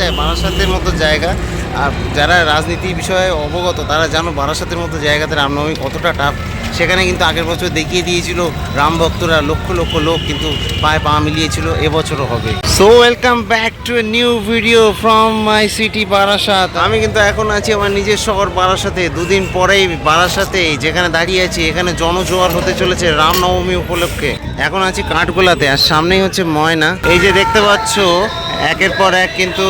যায় বারাসাতের মতো জায়গা। আর যারা রাজনীতি বিষয়ে অবগত তারা জানো বারাসাতের মতো জায়গাতে রামনবমী কতটা টাফ। সেখানে কিন্তু আগের বছর দেখিয়ে দিয়েছিল রাম ভক্তরা, লক্ষ লক্ষ লোক কিন্তু পায়ে পা মিলিয়েছিল, এবছরও হবে। So welcome back to a new video from my city Barasat. আমি কিন্তু এখন আছি আমার নিজের শহর বারাসাতে। দুদিন পরেই বারাসাতে যেখানে দাঁড়িয়ে আছি এখানে জনজোয়ার হতে চলেছে রামনবমী উপলক্ষে। এখন আছি কাঠগোলাতে আর সামনেই হচ্ছে ময়না। এই যে দেখতে পাচ্ছ একের পর এক কিন্তু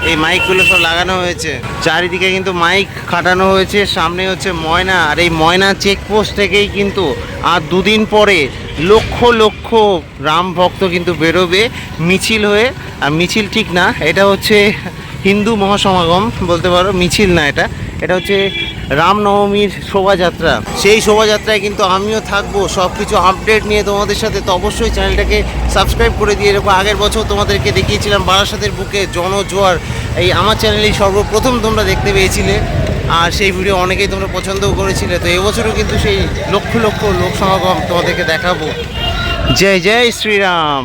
এই মাইকগুলো সব লাগানো হয়েছে, চারিদিকে কিন্তু মাইক খাটানো হয়েছে। সামনে হচ্ছে ময়না, আর এই ময়না চেকপোস্ট থেকেই কিন্তু আর দুদিন পরে লক্ষ লক্ষ রাম ভক্ত কিন্তু বেরোবে মিছিল হয়ে। আর মিছিল ঠিক না, এটা হচ্ছে হিন্দু মহাসমাগম বলতে পারো, মিছিল না এটা, এটা হচ্ছে রামনবমীর শোভাযাত্রা। সেই শোভাযাত্রায় কিন্তু আমিও থাকবো সব কিছু আপডেট নিয়ে তোমাদের সাথে। তো অবশ্যই চ্যানেলটাকে সাবস্ক্রাইব করে দিয়ে এরকম আগের বছর তোমাদেরকে দেখিয়েছিলাম বারাসাতের বুকে জনজোয়ার, এই আমার চ্যানেলেই সর্বপ্রথম তোমরা দেখতে পেয়েছিলে। আর সেই ভিডিও অনেকেই তোমরা পছন্দও করেছিলে। তো এবছরও কিন্তু সেই লক্ষ লক্ষ লোক সমাগম তোমাদেরকে দেখাবো। জয় জয় শ্রীরাম।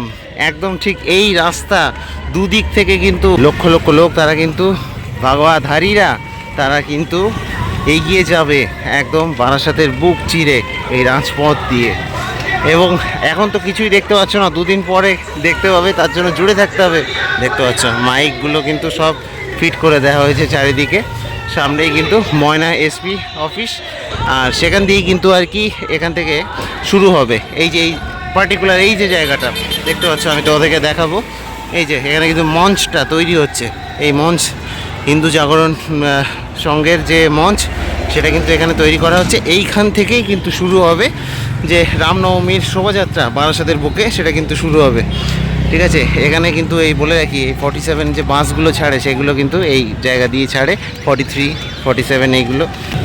একদম ঠিক এই রাস্তা দুদিক থেকে কিন্তু লক্ষ লক্ষ লোক, তারা কিন্তু ভাগবাধারীরা তারা কিন্তু এগিয়ে যাবে একদম বারাসাতের বুক চিরে এই রাজপথ দিয়ে। এবং এখন তো কিছুই দেখতে পাচ্ছ না, দুদিন পরে দেখতে পাবে, তার জন্য জুড়ে থাকতে হবে। দেখতে পাচ্ছ মাইকগুলো কিন্তু সব ফিট করে দেওয়া হয়েছে চারিদিকে। সামনেই কিন্তু ময়না এসপি অফিস, আর সেখান দিয়েই কিন্তু আর কি এখান থেকে শুরু হবে। এই যে এই পার্টিকুলার এই যে জায়গাটা দেখতে পাচ্ছ, আমি তো ওদেরকে দেখাবো। এই যে এখানে কিন্তু মঞ্চটা তৈরি হচ্ছে, এই মঞ্চ হিন্দু জাগরণ সংঘের যে মঞ্চ সেটা কিন্তু এখানে তৈরি করা হচ্ছে। এইখান থেকেই কিন্তু শুরু হবে যে রামনবমীর শোভাযাত্রা বারাসাতের বুকে, সেটা কিন্তু শুরু হবে। ঠিক আছে, এখানে কিন্তু এই বলে রাখি এই 47 যে বাসগুলো ছাড়ে সেগুলো কিন্তু এই জায়গা দিয়ে ছাড়ে, 43, 47 এইগুলো।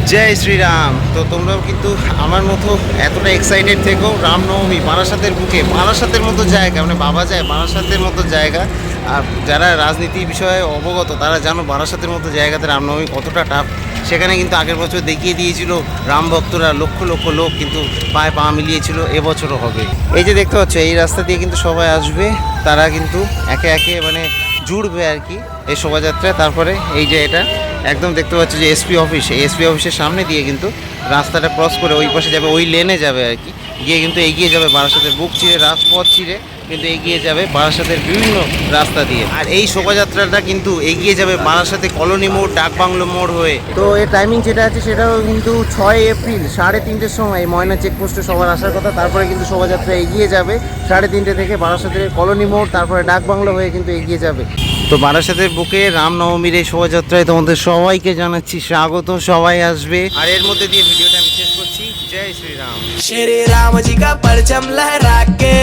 জয় শ্রীরাম। তো তোমরাও কিন্তু আমার মতো এতটা এক্সাইটেড থেকো রামনবমী বারাসাতের বুকে, বারাসাতের মতো জায়গা, মানে বাবা যায় বারাসাতের মতো জায়গা। আর যারা রাজনীতি বিষয়ে অবগত তারা জানো বারাসাতের মতো জায়গাতে রামনবমী কতটা টাফ। সেখানে কিন্তু আগের বছর দেখিয়ে দিয়েছিল রাম ভক্তরা, লক্ষ লক্ষ লোক কিন্তু পায়ে পা মিলিয়েছিল, এবছরও হবে। এই যে দেখতে পাচ্ছ এই রাস্তা দিয়ে কিন্তু সবাই আসবে, তারা কিন্তু একে একে মানে জুড়বে আর কি এই শোভাযাত্রায়। তারপরে এই যে এটা একদম দেখতে পাচ্ছ যে এসপি অফিস, এই এসপি অফিসের সামনে দিয়ে কিন্তু রাস্তাটা ক্রস করে ওই পাশে যাবে, ওই লেনে যাবে আর কি, গিয়ে কিন্তু এগিয়ে যাবে বারাসাতের বুক চিরে, রাজপথ চিরে কিন্তু এগিয়ে যাবে বারাসাতের বিভিন্ন রাস্তা দিয়ে। আর এই শোভাযাত্রাটা কিন্তু এগিয়ে যাবে বারাসাতে কলোনি মোড়, ডাকবাংলো মোড় হয়ে। তো এর টাইমিং যেটা আছে সেটাও কিন্তু 6 এপ্রিল 3:30-র সময় ময়না চেকপোস্টে সবার আসার কথা। তারপরে কিন্তু শোভাযাত্রা এগিয়ে যাবে 3:30 থেকে বারাসাতের কলোনি মোড়, তারপরে ডাকবাংলো হয়ে কিন্তু এগিয়ে যাবে। তো বারাসাতের বুকে রামনবমীর এই শোভাযাত্রায় তোমাদের সবাইকে জানাচ্ছি স্বাগত, সবাই আসবে। আর এর মধ্যে দিয়ে ভিডিওটা আমি শেষ করছি। জয় শ্রীরাম। श्री राम जी का परचम लहरा के